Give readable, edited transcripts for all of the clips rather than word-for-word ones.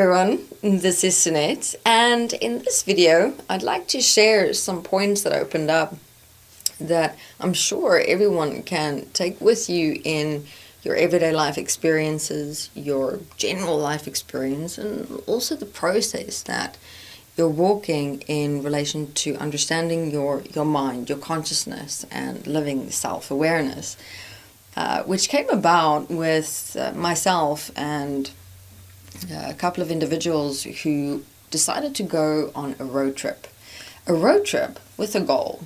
everyone, this is Sunette, and in this video I'd like to share some points that opened up that I'm sure everyone can take with you in your everyday life experiences, your general life experience, and also the process that you're walking in relation to understanding your mind, your consciousness, and living self-awareness, which came about with myself and a couple of individuals who decided to go on a road trip with a goal.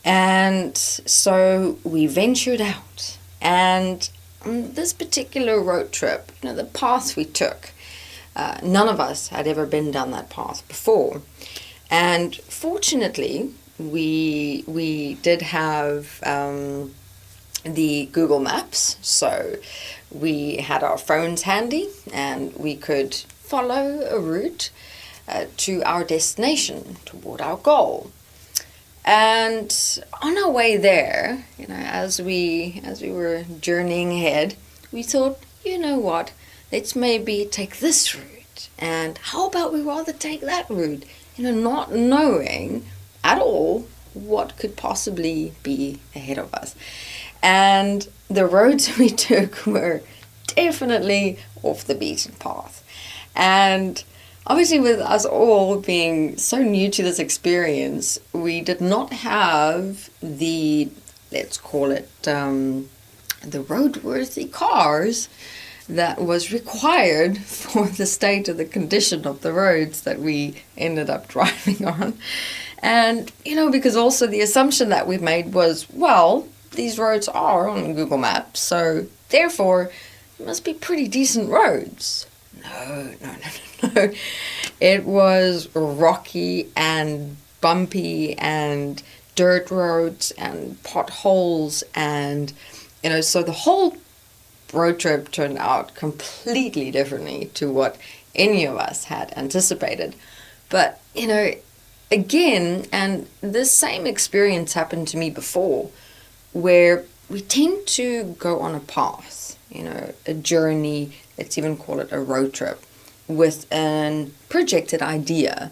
And so we ventured out, and on this particular road trip, the path we took, none of us had ever been down that path before. And fortunately, we did have the Google Maps, so we had our phones handy and we could follow a route to our destination, toward our goal. And on our way there, as we were journeying ahead, we thought, you know what, let's maybe take this route, and how about we rather take that route, not knowing at all what could possibly be ahead of us. And the roads we took were definitely off the beaten path. And obviously, with us all being so new to this experience, we did not have the, let's call it, the roadworthy cars that was required for the state of the condition of the roads that we ended up driving on. And, because also the assumption that we made was, well, these roads are on Google Maps, so therefore it must be pretty decent roads. No. It was rocky and bumpy and dirt roads and potholes, and so the whole road trip turned out completely differently to what any of us had anticipated. But again, and this same experience happened to me before, where we tend to go on a path, a journey, let's even call it a road trip, with an projected idea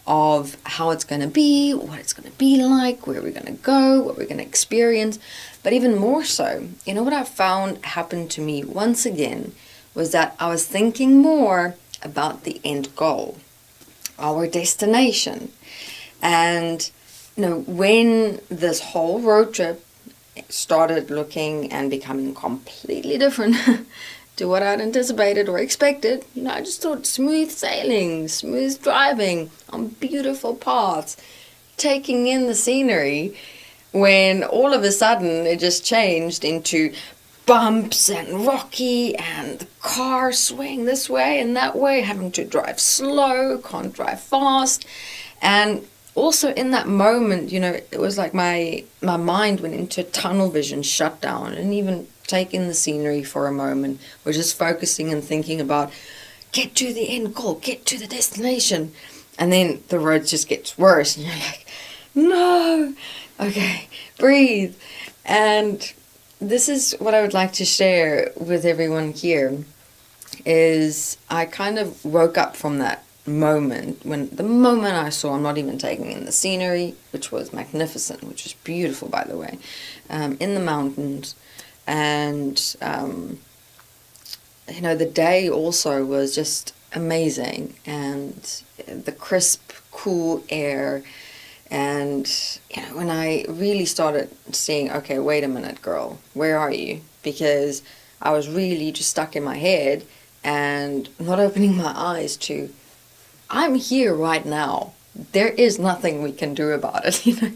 of how it's going to be, what it's going to be like, where we're going to go, what we're going to experience. But even more so, what I found happened to me once again was that I was thinking more about the end goal, our destination. And, when this whole road trip started looking and becoming completely different to what I'd anticipated or expected, I just thought smooth sailing, smooth driving on beautiful paths, taking in the scenery, when all of a sudden it just changed into bumps and rocky and the car swaying this way and that way, having to drive slow, can't drive fast. And also in that moment, it was like my mind went into tunnel vision, shut down, and even taking the scenery for a moment, we're just focusing and thinking about get to the end goal, get to the destination. And then the road just gets worse and you're like, no, okay, breathe. And this is what I would like to share with everyone here, is I kind of woke up from that moment, the moment I saw, I'm not even taking in the scenery, which was magnificent, which was beautiful, by the way, in the mountains. And, the day also was just amazing, and the crisp, cool air. And, when I really started seeing, okay, wait a minute, girl, where are you? Because I was really just stuck in my head and not opening my eyes to, I'm here right now. There is nothing we can do about it.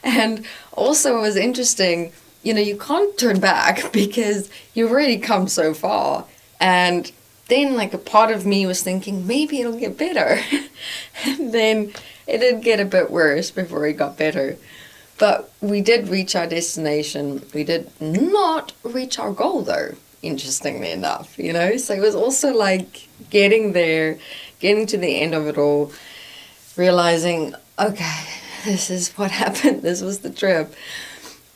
And also it was interesting, you can't turn back because you've already come so far. And then a part of me was thinking, maybe it'll get better. And then it did get a bit worse before it got better. But we did reach our destination. We did not reach our goal though, interestingly enough, So it was also like getting there, getting to the end of it all, realizing, okay, this is what happened. This was the trip.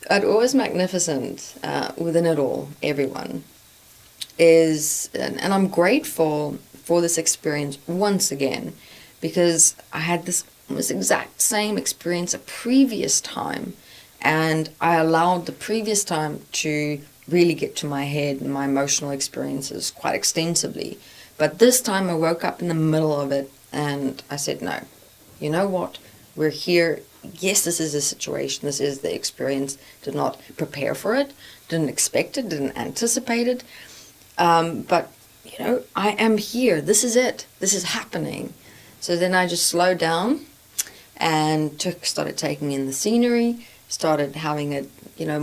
But what was magnificent within it all, everyone, is, and I'm grateful for this experience once again, because I had this exact same experience a previous time, and I allowed the previous time to really get to my head and my emotional experiences quite extensively. But this time I woke up in the middle of it and I said, no, you know what? We're here. Yes, this is a situation. This is the experience. Did not prepare for it. Didn't expect it. Didn't anticipate it. But, I am here. This is it. This is happening. So then I just slowed down and started taking in the scenery, started having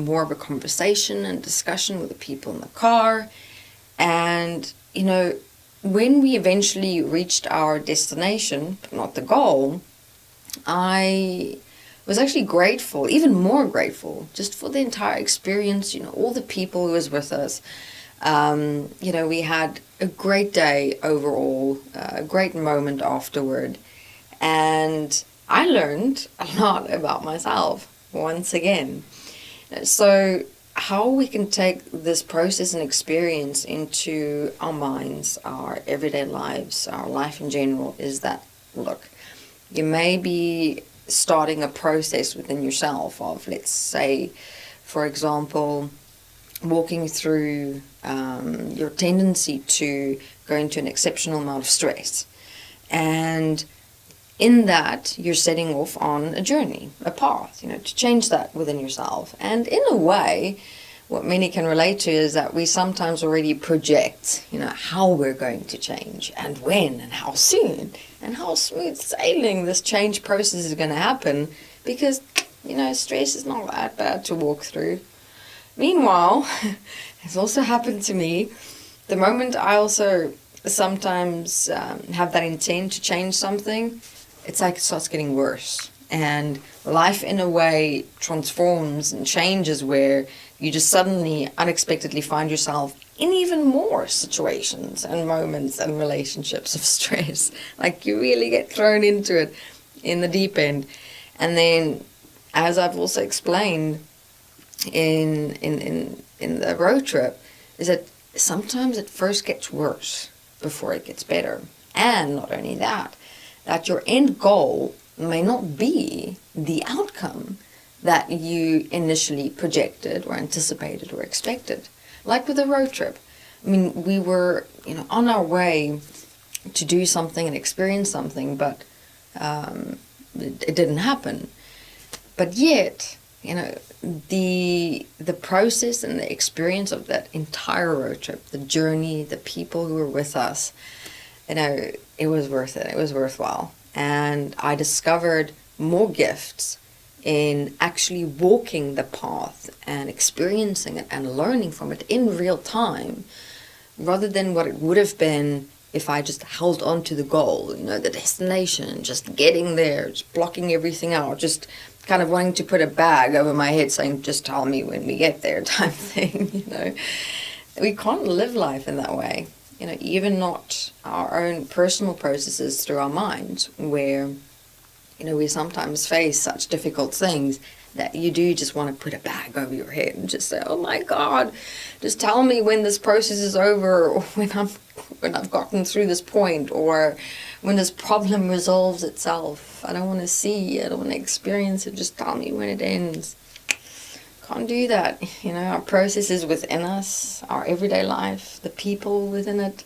more of a conversation and discussion with the people in the car. And, when we eventually reached our destination, but not the goal, I was actually grateful, even more grateful, just for the entire experience, all the people who was with us. We had a great day overall, a great moment afterward, and I learned a lot about myself once again. So how we can take this process and experience into our minds, our everyday lives, our life in general, is that, look, you may be starting a process within yourself of, let's say, for example, walking through your tendency to go into an exceptional amount of stress. And in that, you're setting off on a journey, a path, to change that within yourself. And in a way, what many can relate to is that we sometimes already project, how we're going to change and when and how soon and how smooth sailing this change process is going to happen, because, stress is not that bad to walk through. Meanwhile, it's also happened to me, the moment I also sometimes have that intent to change something, it's like it starts getting worse. And life in a way transforms and changes where you just suddenly unexpectedly find yourself in even more situations and moments and relationships of stress. Like you really get thrown into it in the deep end. And then, as I've also explained in the road trip, is that sometimes it first gets worse before it gets better. And not only that your end goal may not be the outcome that you initially projected or anticipated or expected. Like with a road trip. I mean, we were, on our way to do something and experience something, but it didn't happen. But yet, the process and the experience of that entire road trip, the journey, the people who were with us, it was worth it. It was worthwhile. And I discovered more gifts in actually walking the path and experiencing it and learning from it in real time, rather than what it would have been if I just held on to the goal, the destination, just getting there, just blocking everything out, just kind of wanting to put a bag over my head saying, just tell me when we get there type thing, We can't live life in that way. Even not our own personal processes through our minds, where, we sometimes face such difficult things that you do just want to put a bag over your head and just say, oh my God, just tell me when this process is over, or when I've gotten through this point, or when this problem resolves itself. I don't want to see, I don't want to experience it, just tell me when it ends. Can't do that. Our processes within us, our everyday life, the people within it,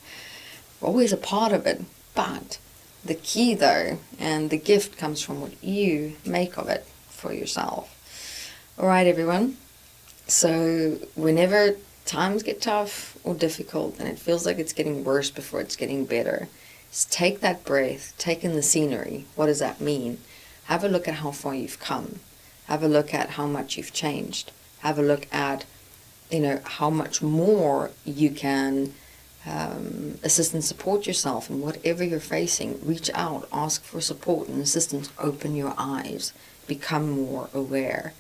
always a part of it. But the key though, and the gift, comes from what you make of it for yourself. Alright everyone, so whenever times get tough or difficult and it feels like it's getting worse before it's getting better, just take that breath, take in the scenery. What does that mean? Have a look at how far you've come. Have a look at how much you've changed. Have a look at, how much more you can assist and support yourself in whatever you're facing. Reach out, ask for support and assistance, open your eyes, become more aware.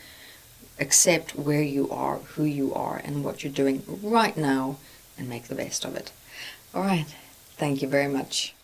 Accept where you are, who you are, and what you're doing right now, and make the best of it. All right. Thank you very much.